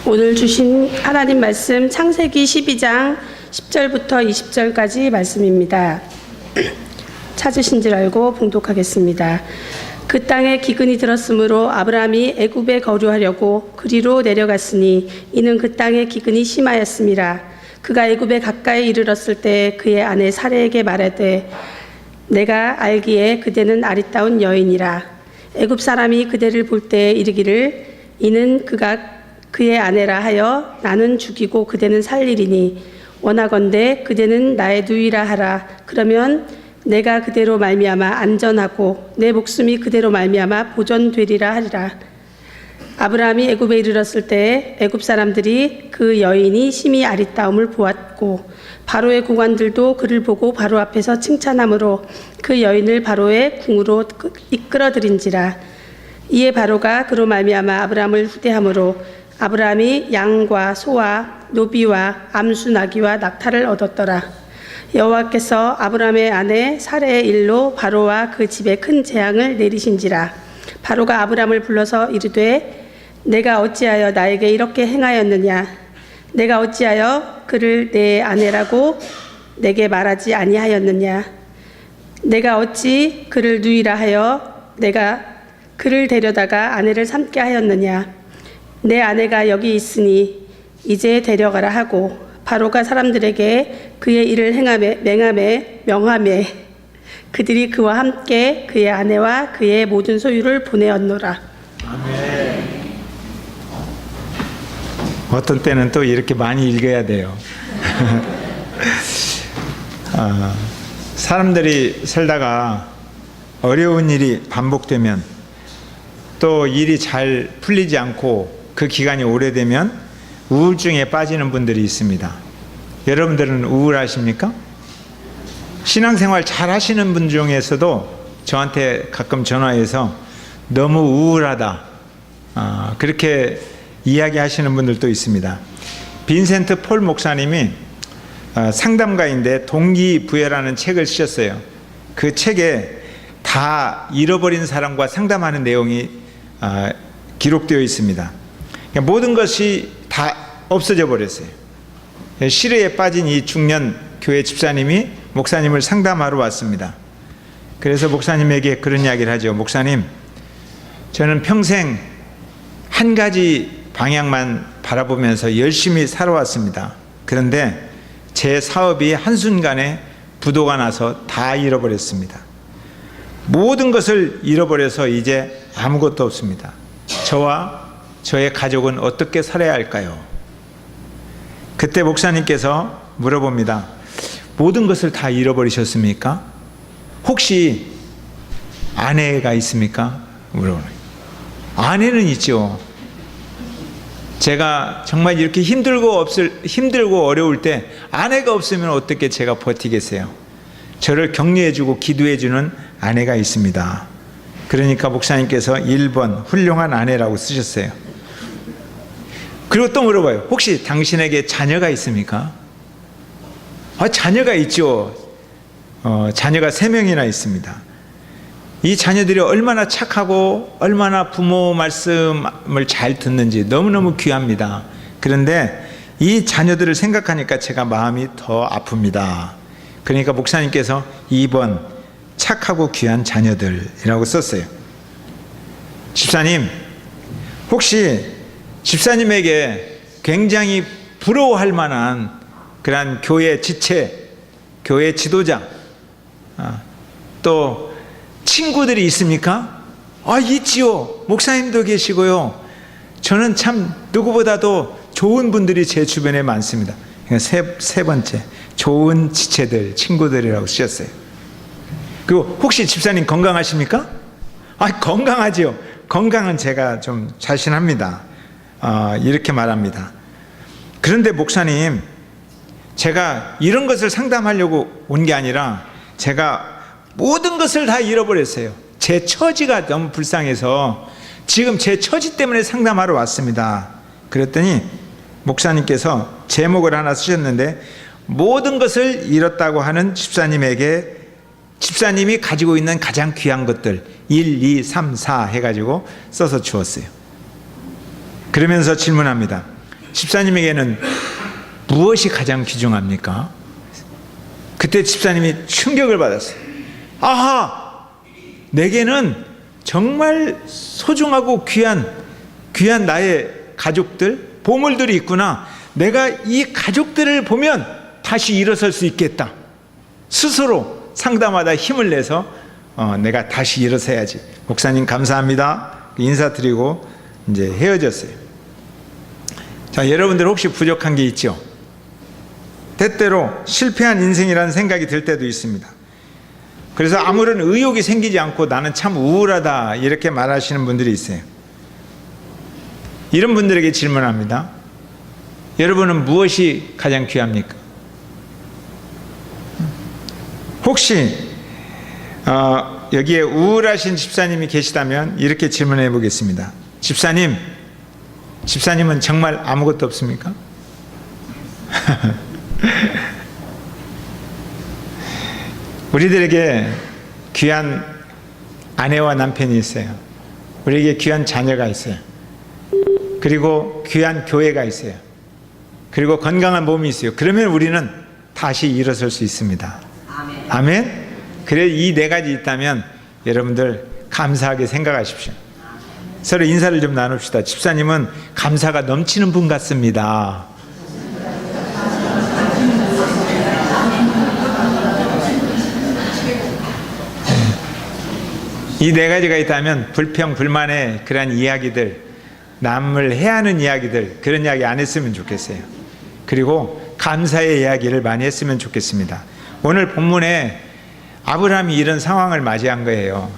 오늘 주신 하나님 말씀 창세기 12장 10절부터 20절까지 말씀입니다. 찾으신 줄 알고 봉독하겠습니다. 그 땅에 기근이 들었으므로 아브라함이 애굽에 거류하려고 그리로 내려갔으니 이는 그 땅에 기근이 심하였음이라. 그가 애굽에 가까이 이르렀을 때 그의 아내 사레에게 말하되 내가 알기에 그대는 아리따운 여인이라. 애굽 사람이 그대를 볼 때 이르기를 이는 그가 그의 아내라 하여 나는 죽이고 그대는 살리리니 원하건대 그대는 나의 누이라 하라. 그러면 내가 그대로 말미암아 안전하고 내 목숨이 그대로 말미암아 보존되리라 하리라. 아브라함이 애굽에 이르렀을 때 애굽 사람들이 그 여인이 심히 아리따움을 보았고 바로의 고관들도 그를 보고 바로 앞에서 칭찬함으로 그 여인을 바로의 궁으로 이끌어들인지라. 이에 바로가 그로 말미암아 아브라함을 후대함으로 아브라함이 양과 소와 노비와 암수 나귀와 낙타를 얻었더라. 여호와께서 아브라함의 아내 사레의 일로 바로와 그 집에 큰 재앙을 내리신지라. 바로가 아브라함을 불러서 이르되 내가 어찌하여 나에게 이렇게 행하였느냐. 내가 어찌하여 그를 내 아내라고 내게 말하지 아니하였느냐. 내가 어찌 그를 누이라 하여 내가 그를 데려다가 아내를 삼게 하였느냐. 내 아내가 여기 있으니 이제 데려가라 하고 바로가 사람들에게 그의 일을 명하매 그들이 그와 함께 그의 아내와 그의 모든 소유를 보내었노라. 아멘. 어떤 때는 또 이렇게 많이 읽어야 돼요. 사람들이 살다가 어려운 일이 반복되면 또 일이 잘 풀리지 않고 그 기간이 오래되면 우울증에 빠지는 분들이 있습니다. 여러분들은 우울하십니까? 신앙생활 잘 하시는 분 중에서도 저한테 가끔 전화해서 너무 우울하다 그렇게 이야기하시는 분들도 있습니다. 빈센트 폴 목사님이 상담가인데 동기부여라는 책을 쓰셨어요. 그 책에 다 잃어버린 사람과 상담하는 내용이 기록되어 있습니다. 모든 것이 다 없어져 버렸어요. 시르에 빠진 이 중년 교회 집사님이 목사님을 상담하러 왔습니다. 그래서 목사님에게 그런 이야기를 하죠. 목사님, 저는 평생 한 가지 방향만 바라보면서 열심히 살아왔습니다. 그런데 제 사업이 한순간에 부도가 나서 다 잃어버렸습니다. 모든 것을 잃어버려서 이제 아무것도 없습니다. 저와 저의 가족은 어떻게 살아야 할까요? 그때 목사님께서 물어봅니다. 모든 것을 다 잃어버리셨습니까? 혹시 아내가 있습니까? 물어보는 거예요. 아내는 있죠. 제가 정말 이렇게 힘들고 어려울 때 아내가 없으면 어떻게 제가 버티겠어요? 저를 격려해주고 기도해주는 아내가 있습니다. 그러니까 목사님께서 1번 훌륭한 아내라고 쓰셨어요. 그리고 또 물어봐요. 혹시 당신에게 자녀가 있습니까? 자녀가 있죠. 자녀가 3명이나 있습니다. 이 자녀들이 얼마나 착하고 얼마나 부모 말씀을 잘 듣는지 너무너무 귀합니다. 그런데 이 자녀들을 생각하니까 제가 마음이 더 아픕니다. 그러니까 목사님께서 2번 착하고 귀한 자녀들이라고 썼어요. 집사님, 혹시 집사님에게 굉장히 부러워할 만한 그런 교회 지체, 교회 지도자, 또 친구들이 있습니까? 있지요. 목사님도 계시고요. 저는 참 누구보다도 좋은 분들이 제 주변에 많습니다. 세 번째, 좋은 지체들, 친구들이라고 쓰셨어요. 그리고 혹시 집사님 건강하십니까? 건강하지요. 건강은 제가 좀 자신합니다. 이렇게 말합니다. 그런데 목사님, 제가 이런 것을 상담하려고 온 게 아니라 제가 모든 것을 다 잃어버렸어요. 제 처지가 너무 불쌍해서 지금 제 처지 때문에 상담하러 왔습니다. 그랬더니 목사님께서 제목을 하나 쓰셨는데 모든 것을 잃었다고 하는 집사님에게 집사님이 가지고 있는 가장 귀한 것들 1, 2, 3, 4 해가지고 써서 주었어요. 그러면서 질문합니다. 집사님에게는 무엇이 가장 귀중합니까? 그때 집사님이 충격을 받았어요. 아하! 내게는 정말 소중하고 귀한 나의 가족들, 보물들이 있구나. 내가 이 가족들을 보면 다시 일어설 수 있겠다. 스스로 상담하다 힘을 내서 내가 다시 일어서야지. 목사님 감사합니다. 인사드리고 이제 헤어졌어요. 자, 여러분들 혹시 부족한 게 있죠? 때때로 실패한 인생이라는 생각이 들 때도 있습니다. 그래서 아무런 의욕이 생기지 않고 나는 참 우울하다 이렇게 말하시는 분들이 있어요. 이런 분들에게 질문합니다. 여러분은 무엇이 가장 귀합니까? 혹시 여기에 우울하신 집사님이 계시다면 이렇게 질문해 보겠습니다. 집사님은 정말 아무것도 없습니까? 우리들에게 귀한 아내와 남편이 있어요. 우리에게 귀한 자녀가 있어요. 그리고 귀한 교회가 있어요. 그리고 건강한 몸이 있어요. 그러면 우리는 다시 일어설 수 있습니다. 아멘. 아멘? 그래, 이 네 가지 있다면 여러분들 감사하게 생각하십시오. 서로 인사를 좀 나눕시다. 집사님은 감사가 넘치는 분 같습니다. 이 네 가지가 있다면 불평, 불만의 그런 이야기들, 남을 해하는 이야기들, 그런 이야기 안 했으면 좋겠어요. 그리고 감사의 이야기를 많이 했으면 좋겠습니다. 오늘 본문에 아브라함이 이런 상황을 맞이한 거예요.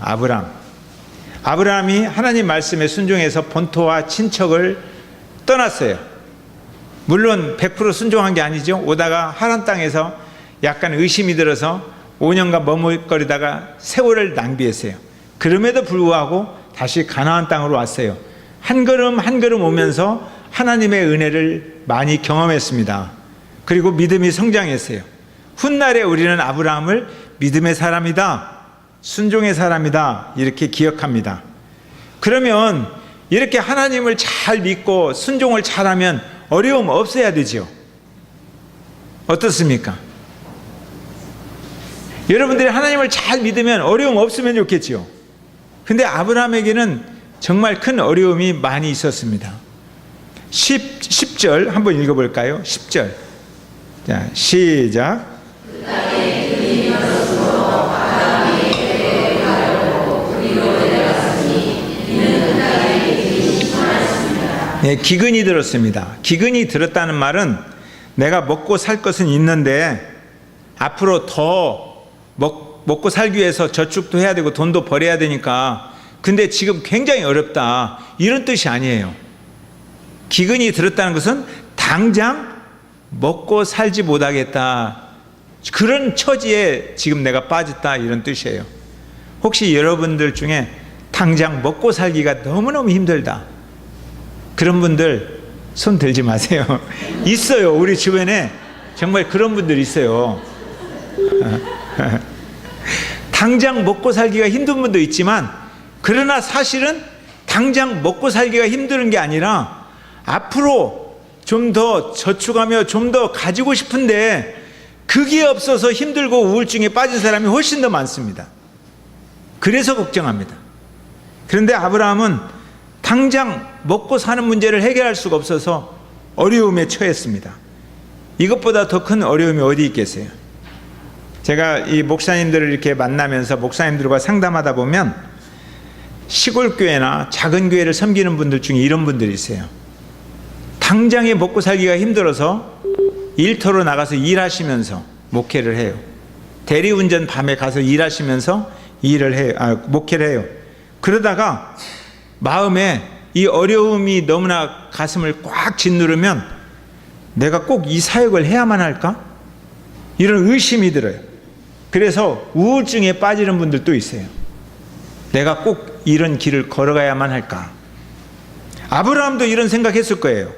아브라함이 하나님 말씀에 순종해서 본토와 친척을 떠났어요. 물론 100% 순종한 게 아니죠. 오다가 하란 땅에서 약간 의심이 들어서 5년간 머뭇거리다가 세월을 낭비했어요. 그럼에도 불구하고 다시 가나안 땅으로 왔어요. 한 걸음 한 걸음 오면서 하나님의 은혜를 많이 경험했습니다. 그리고 믿음이 성장했어요. 훗날에 우리는 아브라함을 믿음의 사람이다, 순종의 사람이다 이렇게 기억합니다. 그러면 이렇게 하나님을 잘 믿고 순종을 잘하면 어려움 없어야 되죠. 어떻습니까? 여러분들이 하나님을 잘 믿으면 어려움 없으면 좋겠죠. 근데 아브라함에게는 정말 큰 어려움이 많이 있었습니다. 10절 한번 읽어볼까요? 10절. 자, 시작. 네, 기근이 들었습니다. 기근이 들었다는 말은 내가 먹고 살 것은 있는데 앞으로 더 먹고 살기 위해서 저축도 해야 되고 돈도 벌어야 되니까 근데 지금 굉장히 어렵다 이런 뜻이 아니에요. 기근이 들었다는 것은 당장 먹고 살지 못하겠다, 그런 처지에 지금 내가 빠졌다 이런 뜻이에요. 혹시 여러분들 중에 당장 먹고 살기가 너무너무 힘들다 그런 분들 손 들지 마세요. 있어요. 우리 주변에 정말 그런 분들 있어요. 당장 먹고 살기가 힘든 분도 있지만 그러나 사실은 당장 먹고 살기가 힘든 게 아니라 앞으로 좀 더 저축하며 좀 더 가지고 싶은데 그게 없어서 힘들고 우울증에 빠진 사람이 훨씬 더 많습니다. 그래서 걱정합니다. 그런데 아브라함은 당장 먹고 사는 문제를 해결할 수가 없어서 어려움에 처했습니다. 이것보다 더 큰 어려움이 어디 있겠어요? 제가 이 목사님들을 이렇게 만나면서 목사님들과 상담하다 보면 시골 교회나 작은 교회를 섬기는 분들 중에 이런 분들이 있어요. 당장에 먹고 살기가 힘들어서 일터로 나가서 일하시면서 목회를 해요. 대리운전 밤에 가서 일하시면서 목회를 해요. 그러다가 마음에 이 어려움이 너무나 가슴을 꽉 짓누르면 내가 꼭 이 사역을 해야만 할까? 이런 의심이 들어요. 그래서 우울증에 빠지는 분들도 있어요. 내가 꼭 이런 길을 걸어가야만 할까? 아브라함도 이런 생각했을 거예요.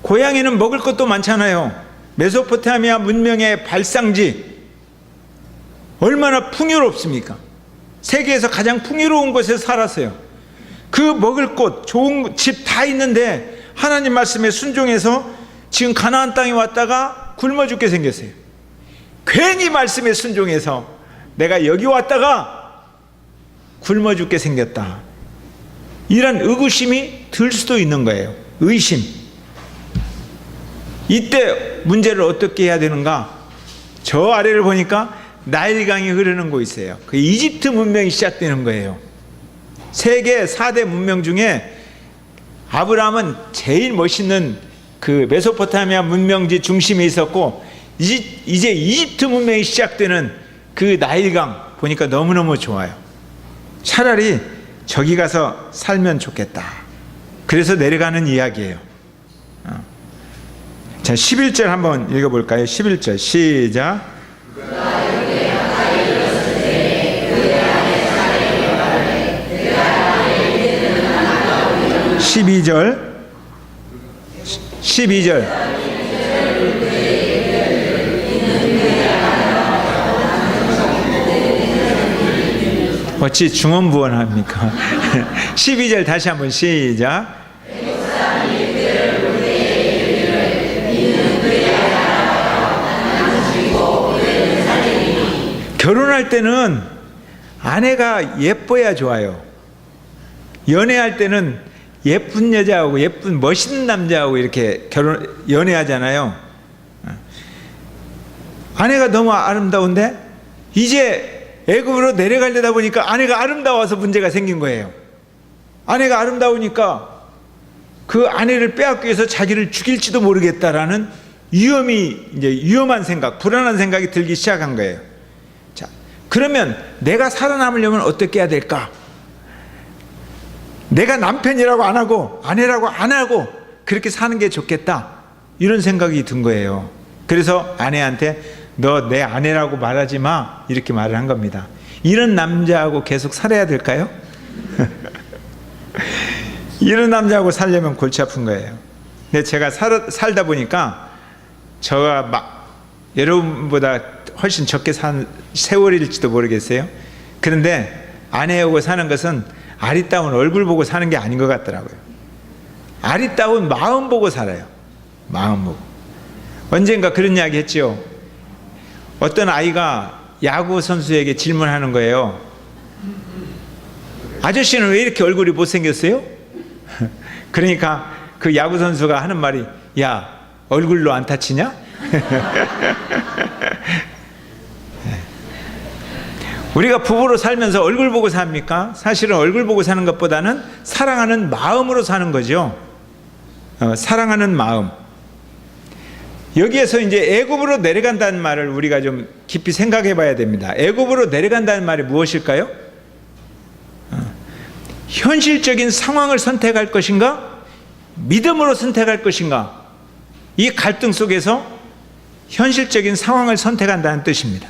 고향에는 먹을 것도 많잖아요. 메소포타미아 문명의 발상지 얼마나 풍요롭습니까? 세계에서 가장 풍요로운 곳에 살았어요. 그 먹을 곳, 좋은 집 다 있는데 하나님 말씀에 순종해서 지금 가나안 땅에 왔다가 굶어 죽게 생겼어요. 괜히 말씀에 순종해서 내가 여기 왔다가 굶어 죽게 생겼다. 이런 의구심이 들 수도 있는 거예요. 의심. 이때 문제를 어떻게 해야 되는가? 저 아래를 보니까 나일강이 흐르는 곳이 있어요. 그 이집트 문명이 시작되는 거예요. 세계 4대 문명 중에 아브라함은 제일 멋있는 그 메소포타미아 문명지 중심에 있었고, 이제 이집트 문명이 시작되는 그 나일강 보니까 너무너무 좋아요. 차라리 저기 가서 살면 좋겠다. 그래서 내려가는 이야기예요. 자, 11절 한번 읽어볼까요? 11절 시작. 12절 어찌 중언부언합니까? 12절 다시 한번 시작. 결혼할 때는 아내가 예뻐야 좋아요. 연애할 때는 예쁜 여자하고 예쁜 멋있는 남자하고 이렇게 연애하잖아요. 아내가 너무 아름다운데 이제 애굽으로 내려가려다 보니까 아내가 아름다워서 문제가 생긴 거예요. 아내가 아름다우니까 그 아내를 빼앗기 위해서 자기를 죽일지도 모르겠다라는 위험한 생각, 불안한 생각이 들기 시작한 거예요. 자, 그러면 내가 살아남으려면 어떻게 해야 될까? 내가 남편이라고 안 하고 아내라고 안 하고 그렇게 사는 게 좋겠다, 이런 생각이 든 거예요. 그래서 아내한테 너 내 아내라고 말하지 마, 이렇게 말을 한 겁니다. 이런 남자하고 계속 살아야 될까요? 이런 남자하고 살려면 골치 아픈 거예요. 근데 제가 살다 보니까 저가 여러분보다 훨씬 적게 산 세월일지도 모르겠어요. 그런데 아내하고 사는 것은 아리따운 얼굴 보고 사는 게 아닌 것 같더라고요. 아리따운 마음 보고 살아요. 마음 보고. 언젠가 그런 이야기 했지요. 어떤 아이가 야구 선수에게 질문하는 거예요. 아저씨는 왜 이렇게 얼굴이 못생겼어요? 그러니까 그 야구 선수가 하는 말이, 야, 얼굴로 안 다치냐? 우리가 부부로 살면서 얼굴 보고 삽니까? 사실은 얼굴 보고 사는 것보다는 사랑하는 마음으로 사는 거죠. 사랑하는 마음. 여기에서 이제 애굽으로 내려간다는 말을 우리가 좀 깊이 생각해 봐야 됩니다. 애굽으로 내려간다는 말이 무엇일까요? 현실적인 상황을 선택할 것인가? 믿음으로 선택할 것인가? 이 갈등 속에서 현실적인 상황을 선택한다는 뜻입니다.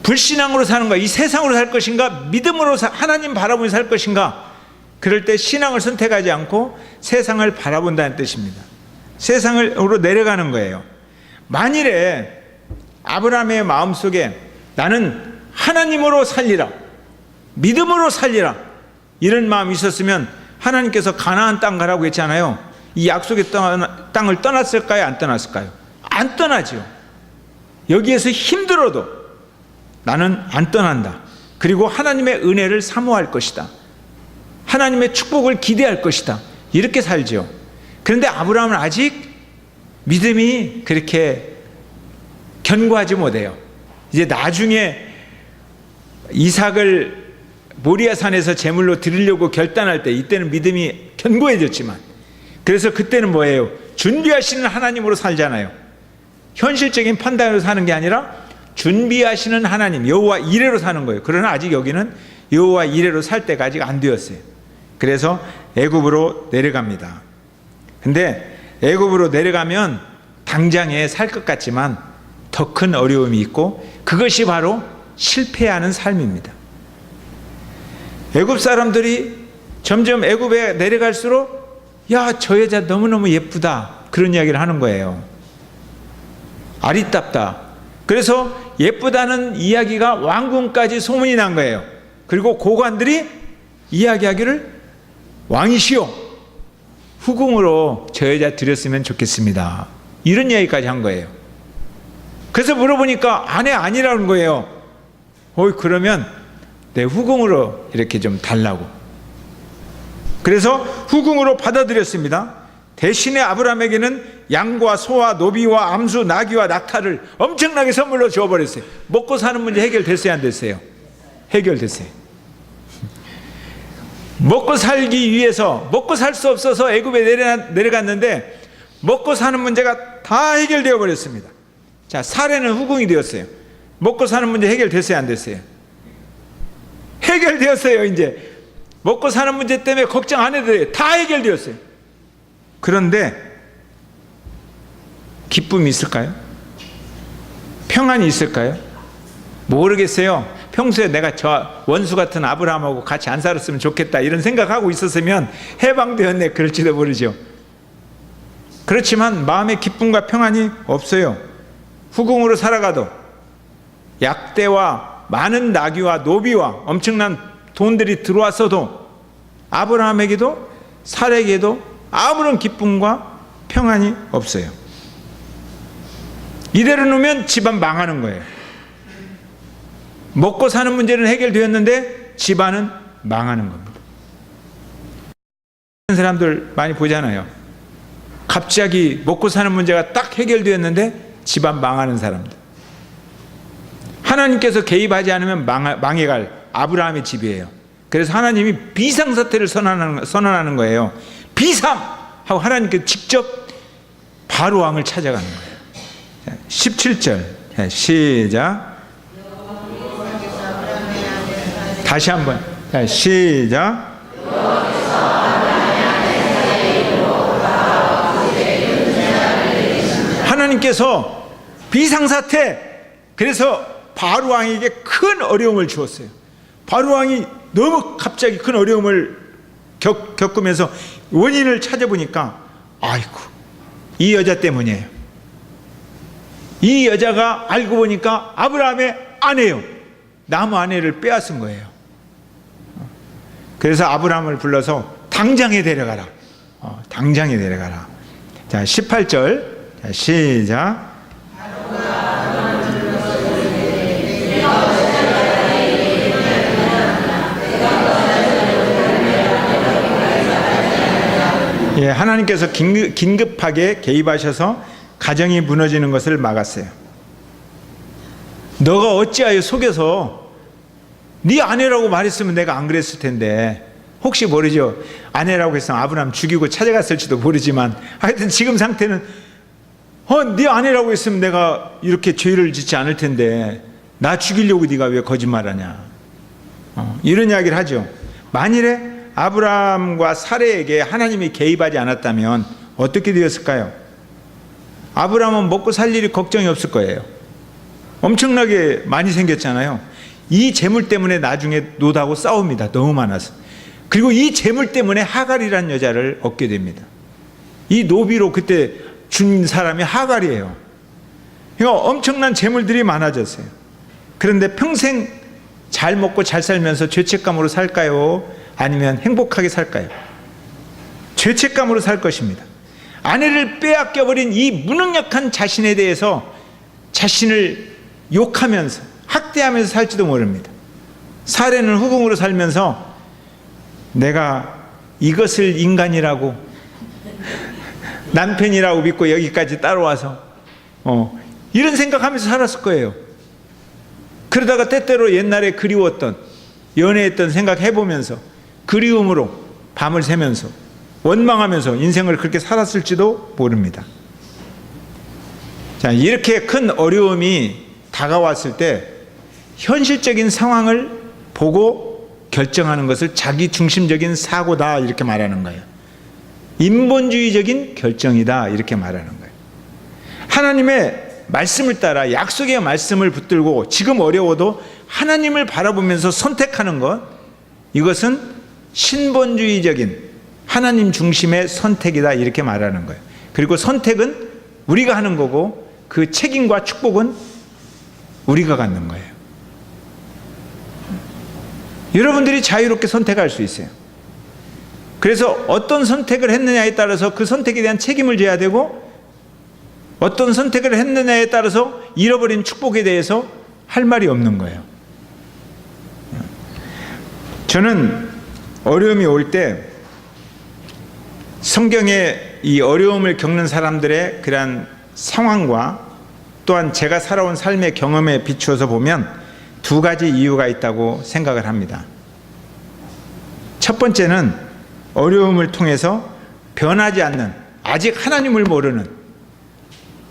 불신앙으로 사는 거, 이 세상으로 살 것인가, 믿음으로 하나님 바라보며 살 것인가? 그럴 때 신앙을 선택하지 않고 세상을 바라본다는 뜻입니다. 세상으로 내려가는 거예요. 만일에 아브라함의 마음속에 나는 하나님으로 살리라, 믿음으로 살리라, 이런 마음이 있었으면 하나님께서 가나안 땅 가라고 했잖아요. 이 약속의 땅을 떠났을까요? 안 떠났을까요? 안 떠나죠. 여기에서 힘들어도 나는 안 떠난다. 그리고 하나님의 은혜를 사모할 것이다. 하나님의 축복을 기대할 것이다. 이렇게 살죠. 그런데 아브라함은 아직 믿음이 그렇게 견고하지 못해요. 이제 나중에 이삭을 모리아산에서 제물로 드리려고 결단할 때 이때는 믿음이 견고해졌지만, 그래서 그때는 뭐예요? 준비하시는 하나님으로 살잖아요. 현실적인 판단으로 사는 게 아니라 준비하시는 하나님, 여호와 이레로 사는 거예요. 그러나 아직 여기는 여호와 이레로 살 때가 아직 안 되었어요. 그래서 애굽으로 내려갑니다. 근데 애굽으로 내려가면 당장에 살 것 같지만 더 큰 어려움이 있고, 그것이 바로 실패하는 삶입니다. 애굽 사람들이 점점 애굽에 내려갈수록 야, 저 여자 너무너무 예쁘다, 그런 이야기를 하는 거예요. 아리따다. 그래서 예쁘다는 이야기가 왕궁까지 소문이 난 거예요. 그리고 고관들이 이야기하기를 왕이시여, 후궁으로 저 여자 드렸으면 좋겠습니다. 이런 이야기까지 한 거예요. 그래서 물어보니까 아내 아니라는 거예요. 그러면 내 후궁으로 이렇게 좀 달라고. 그래서 후궁으로 받아들였습니다. 대신에 아브라함에게는 양과 소와 노비와 암수, 나귀와 낙타를 엄청나게 선물로 줘버렸어요. 먹고 사는 문제 해결됐어요, 안 됐어요? 해결됐어요. 먹고 살기 위해서, 먹고 살 수 없어서 애굽에 내려갔는데 먹고 사는 문제가 다 해결되어 버렸습니다. 자, 사례는 후궁이 되었어요. 먹고 사는 문제 해결됐어요, 안 됐어요? 해결되었어요. 이제 먹고 사는 문제 때문에 걱정 안 해도 돼요. 다 해결되었어요. 그런데 기쁨이 있을까요? 평안이 있을까요? 모르겠어요. 평소에 내가 저 원수 같은 아브라함하고 같이 안 살았으면 좋겠다 이런 생각하고 있었으면 해방되었네 그럴지도 모르죠. 그렇지만 마음에 기쁨과 평안이 없어요. 후궁으로 살아가도 약대와 많은 나귀와 노비와 엄청난 돈들이 들어왔어도 아브라함에게도 사라에게도 아무런 기쁨과 평안이 없어요. 이대로 놓으면 집안 망하는 거예요. 먹고 사는 문제는 해결되었는데 집안은 망하는 겁니다. 그런 사람들 많이 보잖아요. 갑자기 먹고 사는 문제가 딱 해결되었는데 집안 망하는 사람들. 하나님께서 개입하지 않으면 망해갈 아브라함의 집이에요. 그래서 하나님이 비상사태를 선언하는 거예요. 비상! 하고 하나님께서 직접 바로 왕을 찾아가는 거예요. 17절 시작. 다시 한번 시작. 하나님께서 비상사태, 그래서 바로 왕에게 큰 어려움을 주었어요. 바로 왕이 너무 갑자기 큰 어려움을 겪으면서 원인을 찾아보니까 아이고 이 여자 때문이에요. 이 여자가 알고 보니까 아브라함의 아내요. 남 아내를 빼앗은 거예요. 그래서 아브라함을 불러서 당장에 데려가라. 당장에 데려가라. 자, 18절. 자, 시작. 예, 하나님께서 긴급하게 개입하셔서 가정이 무너지는 것을 막았어요. 너가 어찌하여 속여서 네 아내라고 말했으면 내가 안 그랬을 텐데, 혹시 모르죠. 아내라고 했으면 아브라함 죽이고 찾아갔을지도 모르지만 하여튼 지금 상태는 네 아내라고 했으면 내가 이렇게 죄를 짓지 않을 텐데 나 죽이려고 네가 왜 거짓말하냐. 이런 이야기를 하죠. 만일에 아브라함과 사레에게 하나님이 개입하지 않았다면 어떻게 되었을까요? 아브라함은 먹고 살 일이 걱정이 없을 거예요. 엄청나게 많이 생겼잖아요. 이 재물 때문에 나중에 롯하고 싸웁니다. 너무 많아서. 그리고 이 재물 때문에 하갈이라는 여자를 얻게 됩니다. 이 노비로 그때 준 사람이 하갈이에요. 그러니까 엄청난 재물들이 많아졌어요. 그런데 평생 잘 먹고 잘 살면서 죄책감으로 살까요? 아니면 행복하게 살까요? 죄책감으로 살 것입니다. 아내를 빼앗겨버린 이 무능력한 자신에 대해서 자신을 욕하면서 학대하면서 살지도 모릅니다. 사례는 후궁으로 살면서 내가 이것을 인간이라고 남편이라고 믿고 여기까지 따라와서 이런 생각하면서 살았을 거예요. 그러다가 때때로 옛날에 그리웠던 연애했던 생각해보면서 그리움으로 밤을 새면서 원망하면서 인생을 그렇게 살았을지도 모릅니다. 자, 이렇게 큰 어려움이 다가왔을 때 현실적인 상황을 보고 결정하는 것을 자기 중심적인 사고다 이렇게 말하는 거예요. 인본주의적인 결정이다 이렇게 말하는 거예요. 하나님의 말씀을 따라 약속의 말씀을 붙들고 지금 어려워도 하나님을 바라보면서 선택하는 것, 이것은 신본주의적인 하나님 중심의 선택이다 이렇게 말하는 거예요. 그리고 선택은 우리가 하는 거고 그 책임과 축복은 우리가 갖는 거예요. 여러분들이 자유롭게 선택할 수 있어요. 그래서 어떤 선택을 했느냐에 따라서 그 선택에 대한 책임을 져야 되고, 어떤 선택을 했느냐에 따라서 잃어버린 축복에 대해서 할 말이 없는 거예요. 저는 어려움이 올 때 성경에 이 어려움을 겪는 사람들의 그러한 상황과 또한 제가 살아온 삶의 경험에 비추어서 보면 두 가지 이유가 있다고 생각을 합니다. 첫 번째는 어려움을 통해서 변하지 않는, 아직 하나님을 모르는,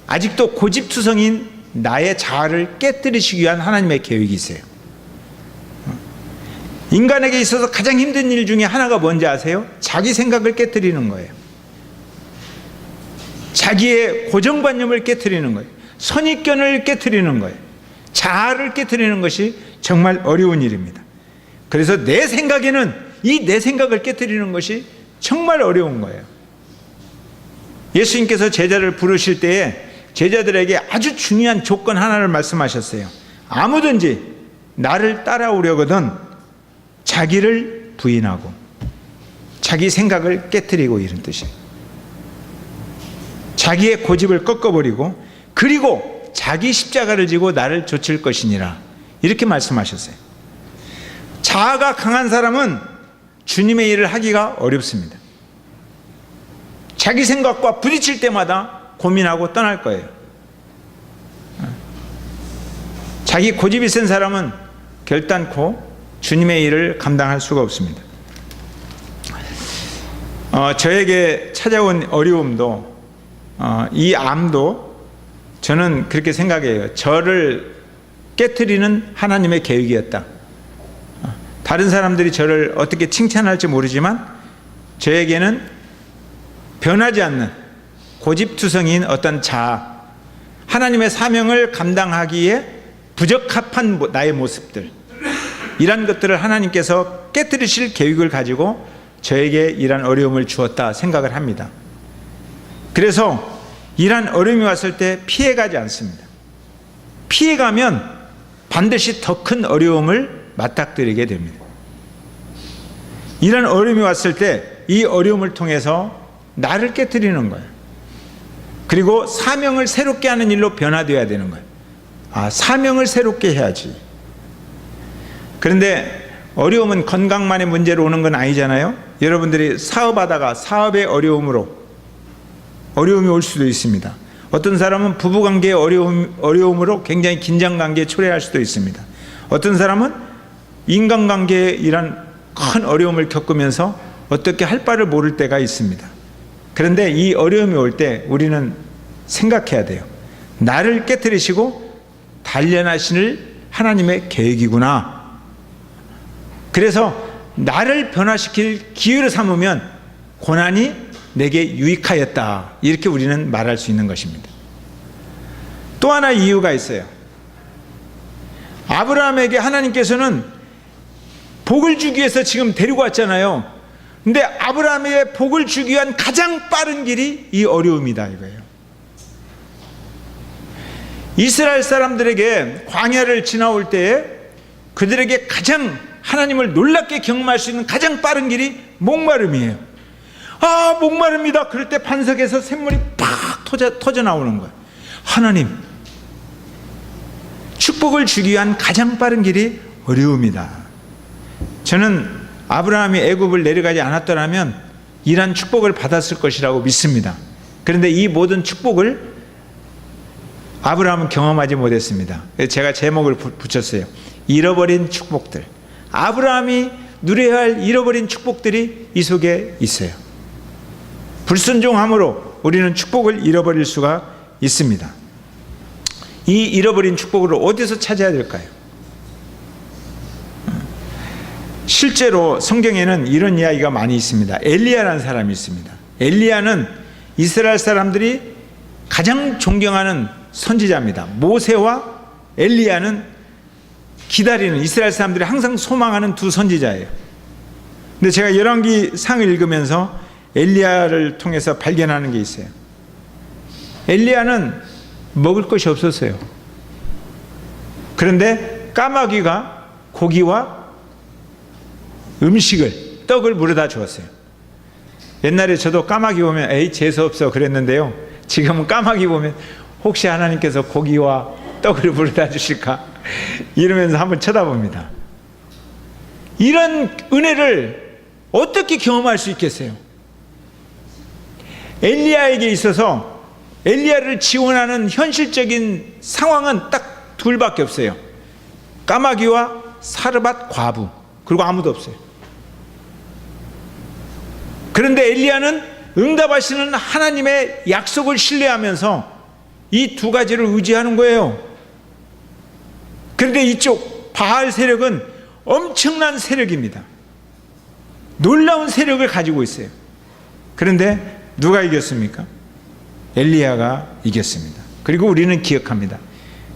아직도 고집투성인 나의 자아를 깨뜨리시기 위한 하나님의 계획이 있어요. 인간에게 있어서 가장 힘든 일 중에 하나가 뭔지 아세요? 자기 생각을 깨뜨리는 거예요. 자기의 고정관념을 깨뜨리는 거예요. 선입견을 깨뜨리는 거예요. 자아를 깨뜨리는 것이 정말 어려운 일입니다. 그래서 내 생각에는 이 내 생각을 깨뜨리는 것이 정말 어려운 거예요. 예수님께서 제자를 부르실 때에 제자들에게 아주 중요한 조건 하나를 말씀하셨어요. 아무든지 나를 따라오려거든 자기를 부인하고 자기 생각을 깨뜨리고, 이런 뜻이에요. 자기의 고집을 꺾어버리고 그리고 자기 십자가를 지고 나를 좇을 것이니라, 이렇게 말씀하셨어요. 자아가 강한 사람은 주님의 일을 하기가 어렵습니다. 자기 생각과 부딪힐 때마다 고민하고 떠날 거예요. 자기 고집이 센 사람은 결단코 주님의 일을 감당할 수가 없습니다. 저에게 찾아온 어려움도, 이 암도 저는 그렇게 생각해요. 저를 깨트리는 하나님의 계획이었다. 다른 사람들이 저를 어떻게 칭찬할지 모르지만 저에게는 변하지 않는 고집투성인 어떤 자아, 하나님의 사명을 감당하기에 부적합한 나의 모습들, 이런 것들을 하나님께서 깨뜨리실 계획을 가지고 저에게 이런 어려움을 주었다 생각을 합니다. 그래서 이런 어려움이 왔을 때 피해가지 않습니다. 피해가면 반드시 더 큰 어려움을 맞닥뜨리게 됩니다. 이런 어려움이 왔을 때 이 어려움을 통해서 나를 깨뜨리는 거예요. 그리고 사명을 새롭게 하는 일로 변화되어야 되는 거예요. 사명을 새롭게 해야지. 그런데 어려움은 건강만의 문제로 오는 건 아니잖아요. 여러분들이 사업하다가 사업의 어려움이 올 수도 있습니다. 어떤 사람은 부부관계의 어려움으로 굉장히 긴장관계에 초래할 수도 있습니다. 어떤 사람은 인간관계에 이런 큰 어려움을 겪으면서 어떻게 할 바를 모를 때가 있습니다. 그런데 이 어려움이 올 때 우리는 생각해야 돼요. 나를 깨뜨리시고 단련하실 하나님의 계획이구나. 그래서 나를 변화시킬 기회를 삼으면 고난이 내게 유익하였다, 이렇게 우리는 말할 수 있는 것입니다. 또 하나 이유가 있어요. 아브라함에게 하나님께서는 복을 주기 위해서 지금 데리고 왔잖아요. 근데 아브라함에게 복을 주기 위한 가장 빠른 길이 이 어려움이다, 이거예요. 이스라엘 사람들에게 광야를 지나올 때에 그들에게 가장 하나님을 놀랍게 경험할 수 있는 가장 빠른 길이 목마름이에요. 목마릅니다. 그럴 때 반석에서 샘물이 팍 터져 나오는 거예요. 하나님, 축복을 주기 위한 가장 빠른 길이 어려움이다. 저는 아브라함이 애굽을 내려가지 않았더라면 이러한 축복을 받았을 것이라고 믿습니다. 그런데 이 모든 축복을 아브라함은 경험하지 못했습니다. 제가 제목을 붙였어요. 잃어버린 축복들. 아브라함이 누려야 할 잃어버린 축복들이 이 속에 있어요. 불순종함으로 우리는 축복을 잃어버릴 수가 있습니다. 이 잃어버린 축복을 어디서 찾아야 될까요? 실제로 성경에는 이런 이야기가 많이 있습니다. 엘리야라는 사람이 있습니다. 엘리야는 이스라엘 사람들이 가장 존경하는 선지자입니다. 모세와 엘리야는 기다리는, 이스라엘 사람들이 항상 소망하는 두 선지자예요. 근데 제가 열왕기 상을 읽으면서 엘리야를 통해서 발견하는 게 있어요. 엘리야는 먹을 것이 없었어요. 그런데 까마귀가 고기와 음식을, 떡을 물어다 주었어요. 옛날에 저도 까마귀 보면 에이 재수없어 그랬는데요. 지금은 까마귀 보면 혹시 하나님께서 고기와 떡을 불러다 주실까 이러면서 한번 쳐다봅니다. 이런 은혜를 어떻게 경험할 수 있겠어요? 엘리야에게 있어서 엘리야를 지원하는 현실적인 상황은 딱 둘밖에 없어요. 까마귀와 사르밧 과부, 그리고 아무도 없어요. 그런데 엘리야는 응답하시는 하나님의 약속을 신뢰하면서 이 두 가지를 의지하는 거예요. 그런데 이쪽 바알 세력은 엄청난 세력입니다. 놀라운 세력을 가지고 있어요. 그런데 누가 이겼습니까? 엘리야가 이겼습니다. 그리고 우리는 기억합니다.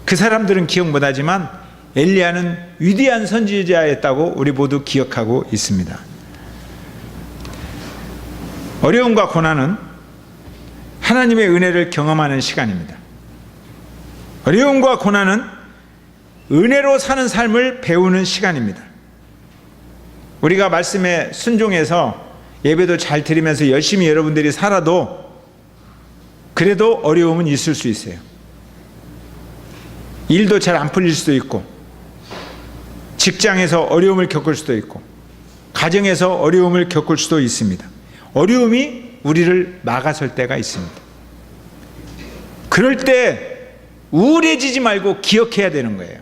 그 사람들은 기억 못하지만 엘리야는 위대한 선지자였다고 우리 모두 기억하고 있습니다. 어려움과 고난은 하나님의 은혜를 경험하는 시간입니다. 어려움과 고난은 은혜로 사는 삶을 배우는 시간입니다. 우리가 말씀에 순종해서 예배도 잘 드리면서 열심히 여러분들이 살아도 그래도 어려움은 있을 수 있어요. 일도 잘 안 풀릴 수도 있고, 직장에서 어려움을 겪을 수도 있고, 가정에서 어려움을 겪을 수도 있습니다. 어려움이 우리를 막아설 때가 있습니다. 그럴 때 우울해지지 말고 기억해야 되는 거예요.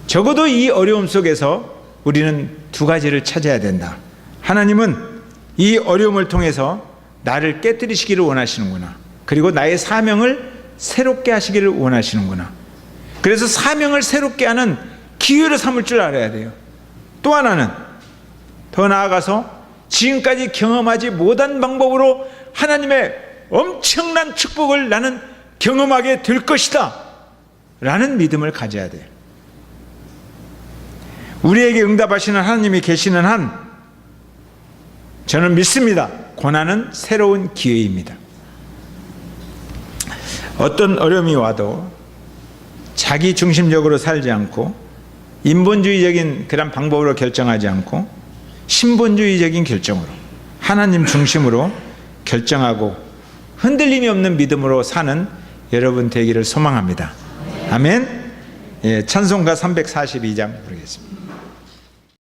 적어도 이 어려움 속에서 우리는 두 가지를 찾아야 된다. 하나님은 이 어려움을 통해서 나를 깨뜨리시기를 원하시는구나. 그리고 나의 사명을 새롭게 하시기를 원하시는구나. 그래서 사명을 새롭게 하는 기회로 삼을 줄 알아야 돼요. 또 하나는 더 나아가서 지금까지 경험하지 못한 방법으로 하나님의 엄청난 축복을 나는 경험하게 될 것이다 라는 믿음을 가져야 돼요. 우리에게 응답하시는 하나님이 계시는 한 저는 믿습니다. 고난은 새로운 기회입니다. 어떤 어려움이 와도 자기 중심적으로 살지 않고 인본주의적인 그런 방법으로 결정하지 않고 신본주의적인 결정으로 하나님 중심으로 결정하고 흔들림이 없는 믿음으로 사는 여러분 되기를 소망합니다. 아멘. 예, 찬송가 342장 부르겠습니다.